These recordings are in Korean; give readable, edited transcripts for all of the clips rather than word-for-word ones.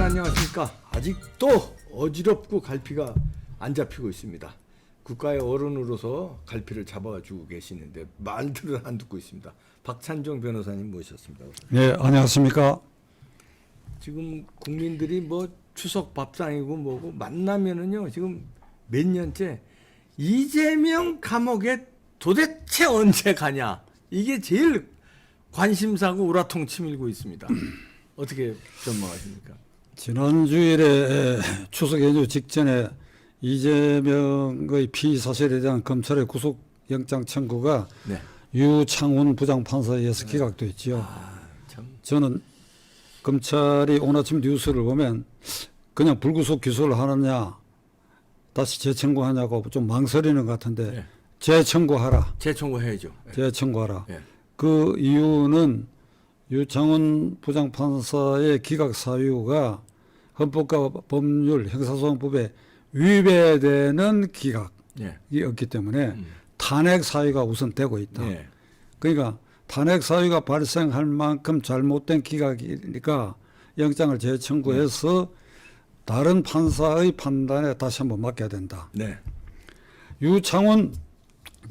안녕하십니까. 아직도 어지럽고 갈피가 안 잡히고 있습니다. 국가의 어른으로서 갈피를 잡아주고 계시는데 말들을 안 듣고 있습니다. 박찬종 변호사님 모셨습니다. 네, 안녕하십니까. 지금 국민들이 뭐 추석 밥상이고 뭐고 만나면은요, 지금 몇 년째 이재명 감옥에 도대체 언제 가냐, 이게 제일 관심사고 우라통 치밀고 있습니다. 어떻게 전망하십니까? 지난 주일에 추석 연휴 직전에 이재명의 피의 사실에 대한 검찰의 구속영장 청구가 네. 유창훈 부장판사에 의해서 기각됐지요. 참. 저는 검찰이 오늘 아침 뉴스를 보면 그냥 불구속 기소를 하느냐 다시 재청구하냐고 좀 망설이는 것 같은데, 네. 재청구하라. 재청구해야죠. 재청구하라. 네. 그 이유는 유창훈 부장판사의 기각 사유가 헌법과 법률, 형사소송법에 위배되는 기각이 네. 없기 때문에 탄핵 사유가 우선 되고 있다. 네. 그러니까 탄핵 사유가 발생할 만큼 잘못된 기각이니까 영장을 재청구해서 다른 판사의 판단에 다시 한번 맡겨야 된다. 네. 유창훈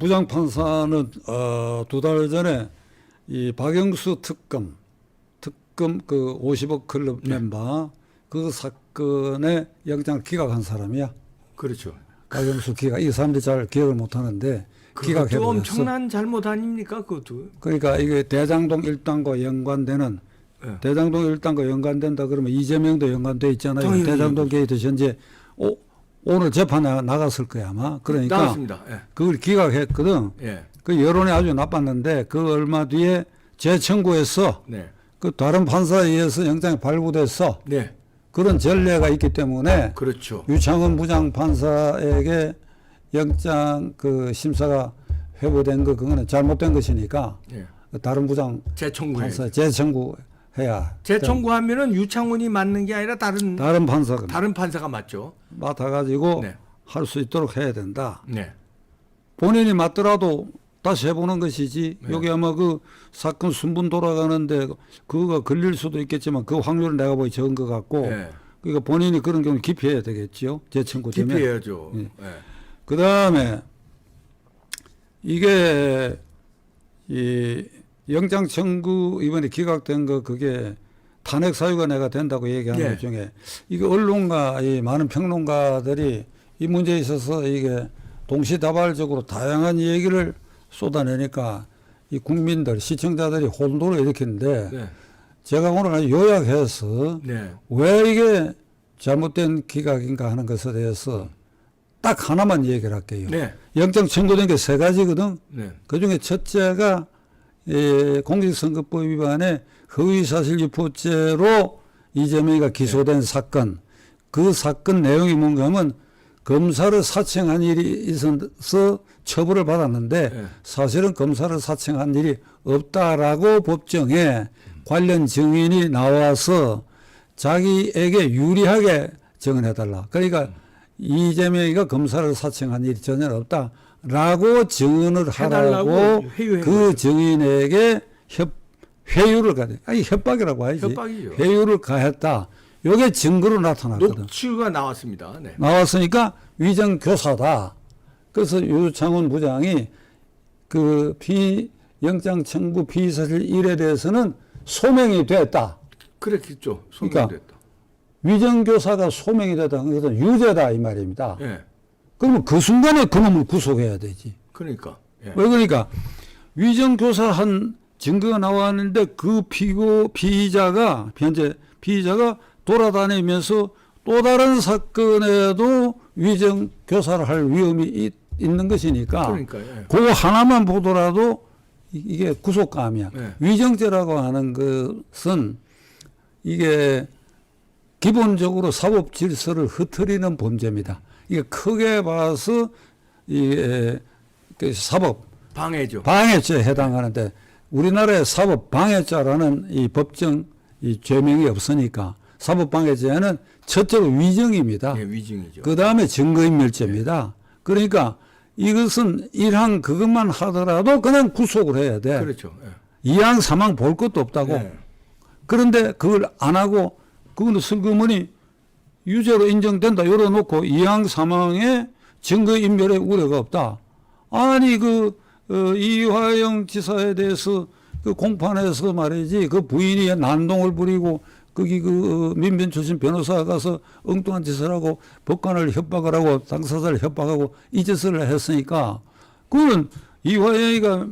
부장판사는 2달 전에 이 박영수 특검 그 50억 클럽 멤버 그 사건에 영장을 기각한 사람이야. 그렇죠. 박영수 기각. 이 사람들이 잘 기억을 못 하는데 그것도 기각해버렸어. 엄청난 잘못 아닙니까? 그것도. 그러니까 이게 대장동 일당과 연관되는, 네. 대장동 일당과 연관된다 그러면 이재명도 연관돼 있잖아요. 당연히 대장동 게이트 현재 오늘 재판에 나갔을 거야 아마. 그러니까 나왔습니다. 예. 그걸 기각했거든. 예. 그 여론이 아주 나빴는데 그 얼마 뒤에 재청구해서 네. 그 다른 판사에 의해서 영장이 발부됐어. 네. 그런 전례가 있기 때문에 그렇죠. 유창훈 부장 판사에게 영장 그 심사가 회부된 거 그거는 잘못된 것이니까 예. 다른 부장 재청구해. 판사 재청구해야. 재청구하면은 유창훈이 맞는 게 아니라 다른 판사가 맞죠. 맡아가지고 네. 할 수 있도록 해야 된다. 네. 본인이 맞더라도 다시 해보는 것이지. 네. 여기 아마 그 사건 순분 돌아가는데 그거가 걸릴 수도 있겠지만 그 확률은 내가 보기 적은 것 같고. 네. 그러니까 본인이 그런 경우 기피해야 되겠지요. 재청구되면. 기피해야죠. 예. 예. 그 다음에 이게 이 영장 청구 이번에 기각된 거 그게 탄핵 사유가 내가 된다고 얘기하는 예. 것 중에 이게 언론과 이 많은 평론가들이 이 문제에 있어서 이게 동시다발적으로 다양한 얘기를 쏟아내니까 이 국민들, 시청자들이 혼돈을 일으키는데 네. 제가 오늘 아주 요약해서 네. 왜 이게 잘못된 기각인가 하는 것에 대해서 딱 하나만 얘기를 할게요. 네. 영장 청구된 게 3가지거든. 네. 그 중에 첫째가 공직선거법 위반에 허위사실 유포죄로 이재명이가 기소된 사건. 그 사건 내용이 뭔가 하면 검사를 사칭한 일이 있어서 처벌을 받았는데 네. 사실은 검사를 사칭한 일이 없다라고 법정에 관련 증인이 나와서 자기에게 유리하게 증언해달라. 그러니까 이재명이가 검사를 사칭한 일이 전혀 없다라고 증언을 하라고 그 증인에게 회유를 가해. 아니 협박이라고 하지. 협박이죠. 회유를 가했다. 이게 증거로 나타났거든. 녹취가 나왔습니다. 네. 나왔으니까 위정교사다. 그래서 유창훈 부장이 그 영장 청구 피의사실 1에 대해서는 소명이 됐다. 그랬겠죠. 그러니까 소명됐다. 위정교사가 소명이 됐다는 것은 유죄다 이 말입니다. 예. 그러면 그 순간에 그놈을 구속해야 되지. 그러니까. 예. 왜 그러니까 위정교사 한 증거가 나왔는데 그 피의자가 현재 피의자가 돌아다니면서 또 다른 사건에도 위정교사를 할 위험이 있는 것이니까 그러니까. 예. 그거 하나만 보더라도 이게 구속감이야. 네. 위정죄라고 하는 것은 이게 기본적으로 사법 질서를 흐트리는 범죄입니다. 이게 크게 봐서 이게 사법 방해죠. 방해죄에 해당하는데 우리나라에 사법 방해죄라는 이 법정 이 죄명이 없으니까 사법 방해죄는 첫째로 위정입니다. 예, 위증이죠. 그 다음에 증거인멸죄입니다. 그러니까 이것은 1항 그것만 하더라도 그냥 구속을 해야 돼. 그렇죠. 예. 2항, 3항 볼 것도 없다고. 예. 그런데 그걸 안 하고 그거는 슬그머니 유죄로 인정된다 열어놓고 이양 사망에 증거 인멸의 우려가 없다. 아니 이화영 지사에 대해서 그 공판에서 말이지 그 부인이 난동을 부리고 거기 민변 출신 변호사가 가서 엉뚱한 짓을 하고 법관을 협박을 하고 당사자를 협박하고 이 짓을 했으니까 그건 이화영이가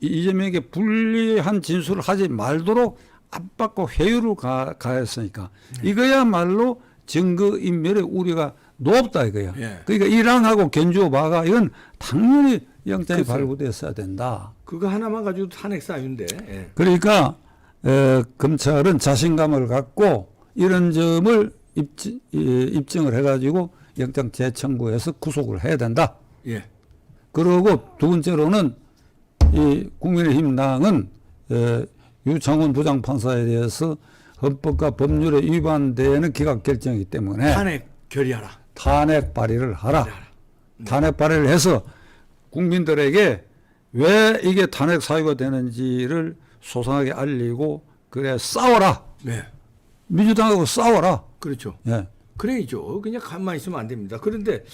이재명에게 불리한 진술을 하지 말도록 압박과 회유를 가했으니까 이거야말로 증거인멸의 우려가 높다 이거야. 예. 그러니까 이랑하고 견주어 봐가 이건 당연히 영장이 글쎄요. 발부됐어야 된다. 그거 하나만 가지고 탄핵 사유인데. 예. 그러니까 검찰은 자신감을 갖고 이런 점을 입증을 해가지고 영장 재청구해서 구속을 해야 된다. 예. 그리고 두 번째로는 이 국민의힘당은 유창훈 부장판사에 대해서 헌법과 법률에 위반되는 기각 결정이기 때문에 탄핵 결의하라. 탄핵 발의를 하라. 탄핵 발의를 해서 국민들에게 왜 이게 탄핵 사유가 되는지를 소상하게 알리고 그래 싸워라. 네. 민주당하고 싸워라. 그렇죠. 예. 그래야죠. 그냥 가만히 있으면 안 됩니다. 그런데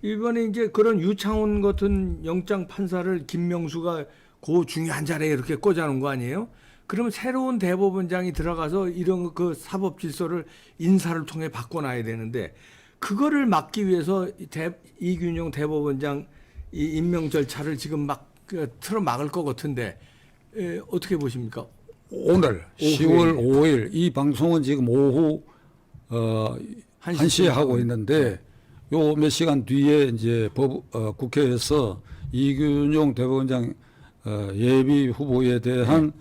이번에 이제 그런 유창훈 같은 영장 판사를 김명수가 그 중요한 자리에 이렇게 꽂아놓은 거 아니에요? 그러면 새로운 대법원장이 들어가서 이런 그 사법 질서를 인사를 통해 바꿔놔야 되는데 그거를 막기 위해서 이균용 대법원장 이 임명 절차를 지금 막 틀어 막을 것 같은데 어떻게 보십니까? 오늘 오후에. 10월 5일 이 방송은 지금 오후 1시에 하고 있는데 요 몇 시간 뒤에 이제 국회에서 이균용 대법원장 예비 후보에 대한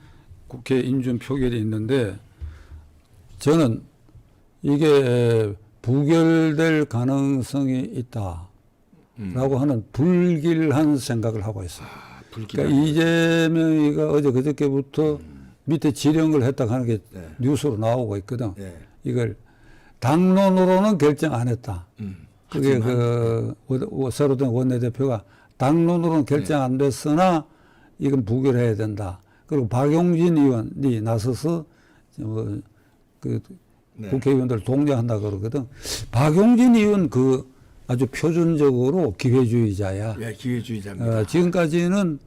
국회 인준 표결이 있는데 저는 이게 부결될 가능성이 있다라고 하는 불길한 생각을 하고 있어요. 그러니까 이재명이가 어제 그저께부터 밑에 지령을 했다고 하는 게 뉴스로 나오고 있거든. 이걸 당론으로는 결정 안 했다. 그게 새로 된 원내대표가 당론으로는 결정 안 됐으나 이건 부결해야 된다. 그리고 박용진 의원이 나서서 국회의원들 독려한다 그러거든. 박용진 의원 아주 표준적으로 기회주의자야. 예, 기회주의자입니다. 지금까지는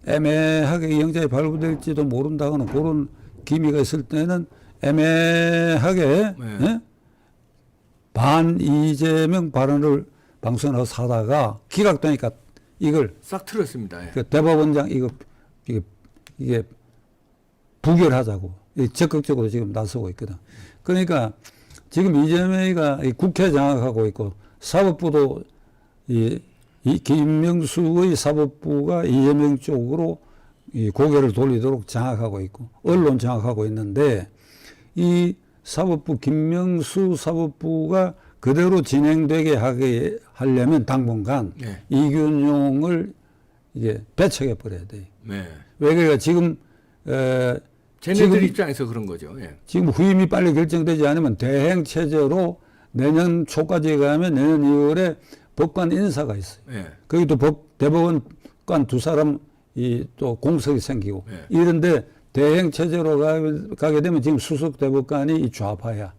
애매하게 영장이 발부될지도 모른다거나 그런 기미가 있을 때는 애매하게 반 이재명 발언을 방송에서 사다가 기각되니까 이걸 싹 틀었습니다. 예. 그 대법원장 이게 부결하자고 적극적으로 지금 나서고 있거든. 그러니까 지금 이재명이가 국회 장악하고 있고 사법부도 이 김명수의 사법부가 이재명 쪽으로 이 고개를 돌리도록 장악하고 있고 언론 장악하고 있는데 이 사법부 김명수 사법부가 그대로 진행되게 하려면 당분간 이균용을 이게 배척해 버려야 돼. 왜 그러니까 지금 쟤네들 입장에서 그런 거죠. 예. 지금 후임이 빨리 결정되지 않으면 대행 체제로 내년 초까지 가면 내년 2월에 법관 인사가 있어요. 거기도 대법원관 두 사람 또 공석이 생기고 이런데 대행 체제로 가게 되면 지금 수석 대법관이 이 좌파야.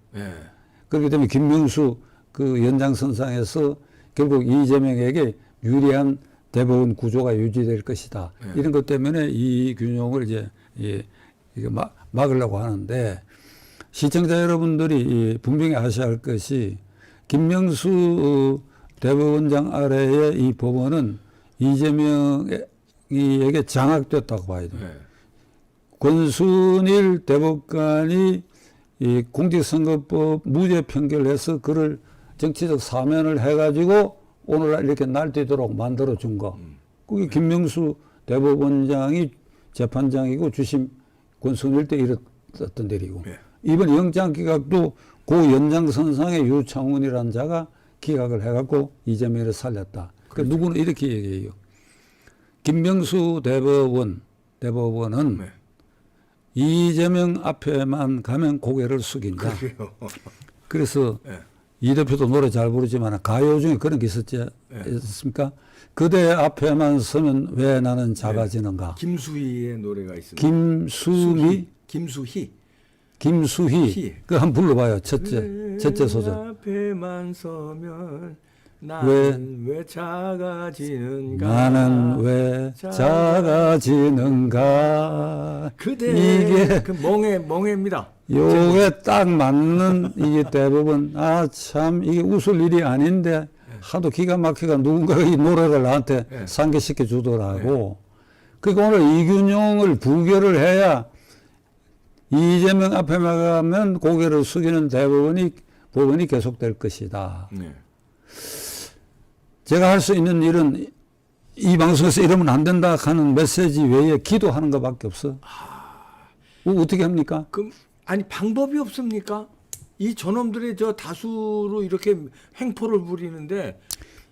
그렇기 때문에 김명수 그 연장선상에서 결국 이재명에게 유리한 대법원 구조가 유지될 것이다. 이런 것 때문에 이 균형을 이제 이거 막으려고 하는데 시청자 여러분들이 분명히 아셔야 할 것이 김명수 대법원장 아래의 이 법원은 이재명에게 장악됐다고 봐야 돼요. 권순일 대법관이 이 공직선거법 무죄 판결해서 그를 정치적 사면을 해가지고 오늘날 이렇게 날뛰도록 만들어준 거. 그게 김명수 대법원장이 재판장이고 주심 권순일 때 일었던 일이고. 이번 영장 기각도 그 연장선상의 유창훈이라는 자가 기각을 해갖고 이재명을 살렸다. 그러니까 누구는 이렇게 얘기해요. 김명수 대법원은 이재명 앞에만 가면 고개를 숙인다. 그래서 이 대표도 노래 잘 부르지만 가요 중에 그런 게 있었습니까? 그대 앞에만 서면 왜 나는 작아지는가? 김수희의 노래가 있습니다. 김수미? 김수희. 김수희 그 한번 불러봐요. 첫째 소절. 앞에만 서면 나는 왜 작아지는가? 나는 왜 작아지는가? 그대 이게 그 멍해입니다. 요게 딱 맞는 이게 대부분 아 참 이게 웃을 일이 아닌데 하도 기가 막히가 누군가가 이 노래를 나한테 상기시켜 주더라고. 그러니까 오늘 이균용을 부결을 해야 이재명 앞에 나가면 고개를 숙이는 법원이 계속될 것이다. 네. 제가 할 수 있는 일은 이 방송에서 이러면 안 된다 하는 메시지 외에 기도하는 것밖에 없어. 어떻게 합니까? 그럼 아니 방법이 없습니까? 이 저놈들이 저 다수로 이렇게 횡포를 부리는데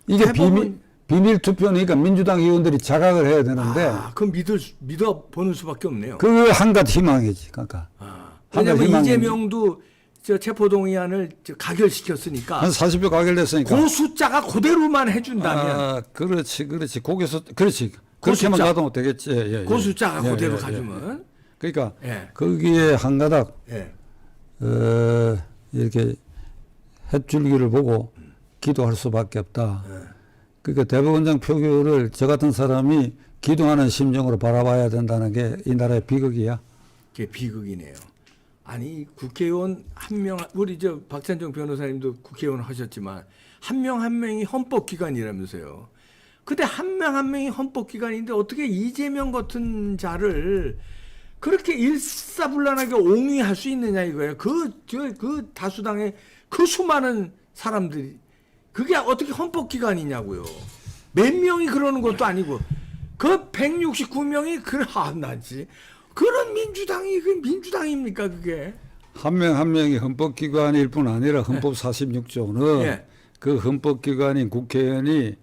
이게 대법원- 비밀 투표니까 민주당 의원들이 자각을 해야 되는데 그럼 믿어 보는 수밖에 없네요. 그 한갓 희망이지. 그러니까 왜냐면 희망이- 이재명도 저 체포동의안을 저 가결시켰으니까 한 40표 가결됐으니까. 그 숫자가 그대로만 해준다면 아, 그렇지. 거기서 그렇지. 그 그렇게만 숫자. 가도 되겠지. 예, 그 숫자가 예, 그대로 예, 가주면 그러니까 예. 거기에 한 가닥 예. 이렇게 햇줄기를 보고 기도할 수밖에 없다. 예. 그러니까 대법원장 표결을 저 같은 사람이 기도하는 심정으로 바라봐야 된다는 게 이 나라의 비극이야. 그게 비극이네요. 아니 국회의원 한 명 우리 저 박찬정 변호사님도 국회의원 하셨지만 한 명 한 명이 헌법기관이라면서요. 근데 한 명 한 명이 헌법기관인데 어떻게 이재명 같은 자를 그렇게 일사불란하게 옹위할 수 있느냐 이거예요. 그 다수당의 그 수많은 사람들이 그게 어떻게 헌법기관이냐고요. 몇 명이 그러는 것도 아니고 그 169명이 나지. 그런 민주당이 그 민주당입니까 그게? 한 명 한 명이 헌법기관일 뿐 아니라 헌법 46조는 예. 그 헌법기관인 국회의원이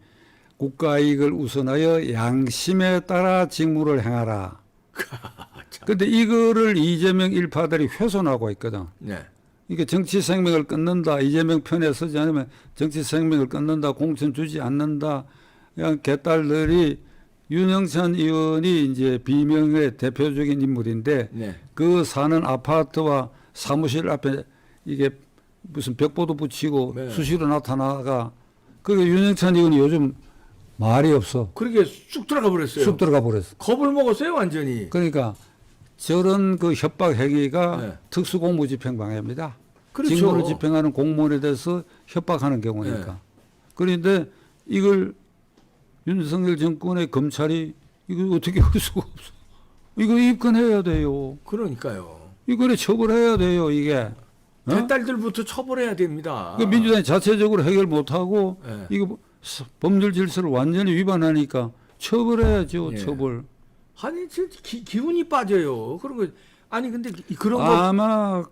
국가이익을 우선하여 양심에 따라 직무를 행하라. 근데 이거를 이재명 일파들이 훼손하고 있거든. 네. 이게 정치 생명을 끊는다. 이재명 편에 서지 않으면 정치 생명을 끊는다. 공천 주지 않는다. 그냥 개딸들이 윤영찬 의원이 이제 비명의 대표적인 인물인데 네. 그 사는 아파트와 사무실 앞에 이게 무슨 벽보도 붙이고 네. 수시로 나타나가 그게 윤영찬 의원이 요즘 말이 없어. 그렇게 쑥 들어가 버렸어요. 쑥 들어가 버렸어. 겁을 먹었어요 완전히. 그러니까 저런 그 협박 행위가 네. 특수공무집행방해입니다. 그렇죠. 직무를 집행하는 공무원에 대해서 협박하는 경우니까. 네. 그런데 이걸 윤석열 정권의 검찰이 이거 어떻게 할 수가 없어. 이거 입건해야 돼요. 그러니까요. 이거를 처벌해야 돼요. 이게. 어? 개딸들부터 처벌해야 됩니다. 그 민주당이 자체적으로 해결 못하고 네. 이거 법률 질서를 완전히 위반하니까 처벌해야죠. 예. 처벌. 아니 기운이 빠져요. 그런 거 아니 근데 그런 거 아마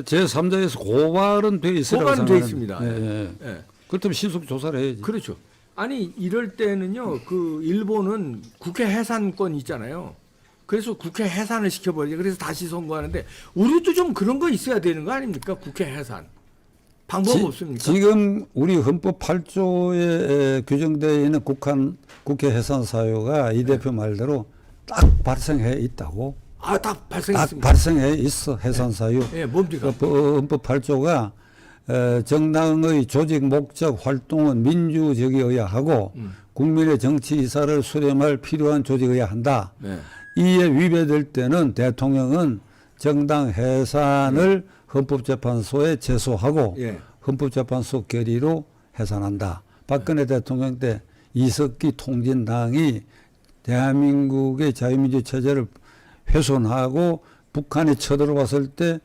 제3자에서 고발은 돼 있으라고 고발은 돼 생각합니다. 있습니다. 예, 예. 예. 그렇다면 신속 조사를 해야지. 그렇죠. 아니 이럴 때는요. 그 일본은 국회 해산권 있잖아요. 그래서 국회 해산을 시켜버리죠. 그래서 다시 선거하는데 우리도 좀 그런 거 있어야 되는 거 아닙니까? 국회 해산. 방법 없습니까? 지금 우리 헌법 8조에 규정되어 있는 국회 해산 사유가 이 대표 말대로 딱 발생해 있다고. 딱 딱 발생했습니다. 발생해 있어 해산 사유. 예, 뭡니까? 그 헌법 8조가 정당의 조직 목적 활동은 민주적이어야 하고 국민의 정치 이사를 수렴할 필요한 조직이어야 한다. 네. 이에 위배될 때는 대통령은 정당 해산을 헌법재판소에 제소하고 예. 헌법재판소 결의로 해산한다. 박근혜 대통령 때 이석기 통진당이 대한민국의 자유민주 체제를 훼손하고 북한이 쳐들어왔을 때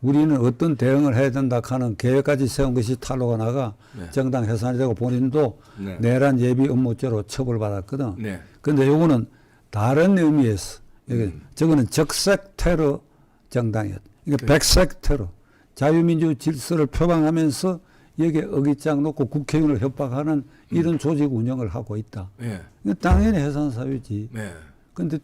우리는 어떤 대응을 해야 된다 하는 계획까지 세운 것이 탄로가 나가 네. 정당 해산이 되고 본인도 네. 내란 예비 업무죄로 처벌받았거든. 네. 근데 요거는 다른 의미에서 저거는 적색 테러 정당이었다. 이게 백색 테러. 자유민주 질서를 표방하면서 여기에 어깃장 놓고 국회의원을 협박하는 이런 조직 운영을 하고 있다. 네. 이거 당연히 해산 사유지. 네. 근데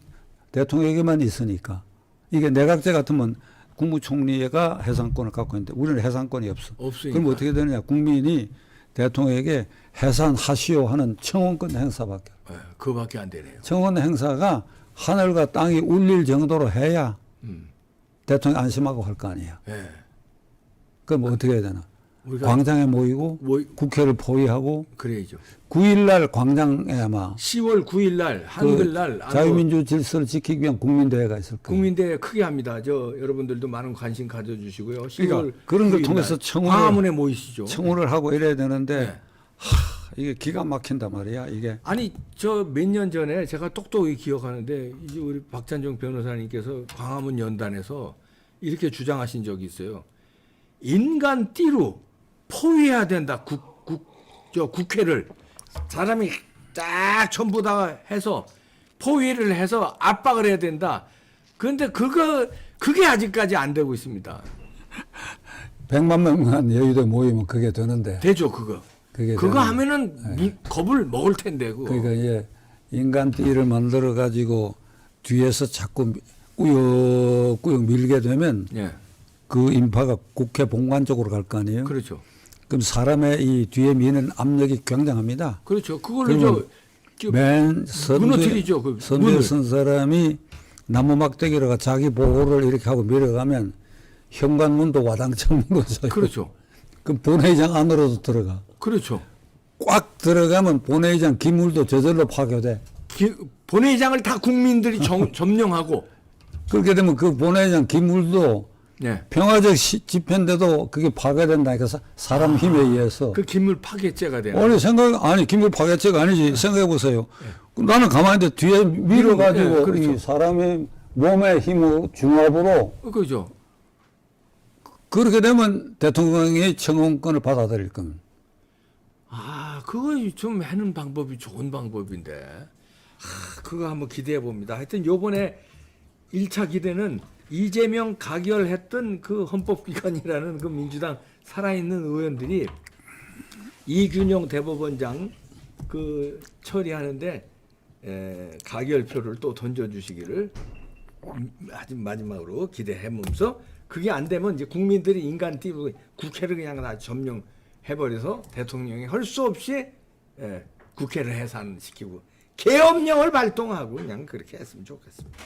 대통령에게만 있으니까 이게 내각제 같으면 국무총리가 해산권을 갖고 있는데 우리는 해산권이 없어. 없으니까. 그럼 어떻게 되느냐? 국민이 대통령에게 해산하시오 하는 청원권 행사밖에. 네. 그거밖에 안 되네요. 청원 행사가 하늘과 땅이 울릴 정도로 해야 대통령 안심하고 할 거 아니에요. 예. 그럼 어떻게 해야 되나? 우리가 광장에 모이고 모이- 국회를 포위하고 그래야죠. 9일날 광장에 아마 10월 9일 날 한글날 그 자유민주 질서를 지키기 위한 국민대회가 있을 거예요. 국민대회 크게 합니다. 저 여러분들도 많은 관심 가져주시고요. 10월 그러니까 그런 걸 9일 통해서 날 청원을- 광화문에 모이시죠. 청원을 하고 이래야 되는데 네. 이게 기가 막힌단 말이야. 이게 아니 저 몇 년 전에 제가 똑똑히 기억하는데 이제 우리 박찬종 변호사님께서 광화문 연단에서 이렇게 주장하신 적이 있어요. 인간 띠로 포위해야 된다. 국회를 사람이 딱 전부 다 해서 포위를 해서 압박을 해야 된다. 그런데 그게 아직까지 안 되고 있습니다. 100만 명만 여의도에 모이면 그게 되는데 되죠 그거. 그게 그거 되는- 하면은 겁을 먹을 텐데 그거. 그러니까 이제 인간띠를 만들어 가지고 뒤에서 자꾸 꾸역꾸역 밀게 되면 예, 그 인파가 국회 본관 쪽으로 갈 거 아니에요. 그렇죠. 그럼 사람의 이 뒤에 미는 압력이 굉장합니다. 그렇죠. 그걸로 그러면 저 맨 무너뜨리죠, 그 선두에 문을. 선 사람이 나무 막대기로가 자기 보호를 이렇게 하고 밀어가면 현관문도 와당창 문도 그렇죠. 그럼 본회의장 안으로도 들어가. 그렇죠. 꽉 들어가면 본회의장 기물도 저절로 파괴돼. 본회의장을 다 국민들이 점령하고. 그렇게 되면 그 본회의장 기물도 네. 평화적 집회인데도 그게 파괴된다니까 사람 힘에 의해서. 그 기물 파괴죄가 되는. 아니 기물 파괴죄가 아니지. 생각해 보세요. 나는 가만히 있는데 뒤에 밀어가지고 네, 그렇죠. 이 사람의 몸의 힘을 중압으로 그죠. 그렇게 되면 대통령이 청원권을 받아들일 겁니다. 아, 그거 좀 하는 방법이 좋은 방법인데. 그거 한번 기대해 봅니다. 하여튼 요번에 1차 기대는 이재명 가결했던 그 헌법기관이라는 그 민주당 살아있는 의원들이 이균용 대법원장 그 처리하는데 가결표를 또 던져주시기를 마지막으로 기대해보면서 그게 안 되면 이제 국민들이 인간 띠로 국회를 그냥 다 점령해버려서 대통령이 할 수 없이 국회를 해산시키고 계엄령을 발동하고 그냥 그렇게 했으면 좋겠습니다.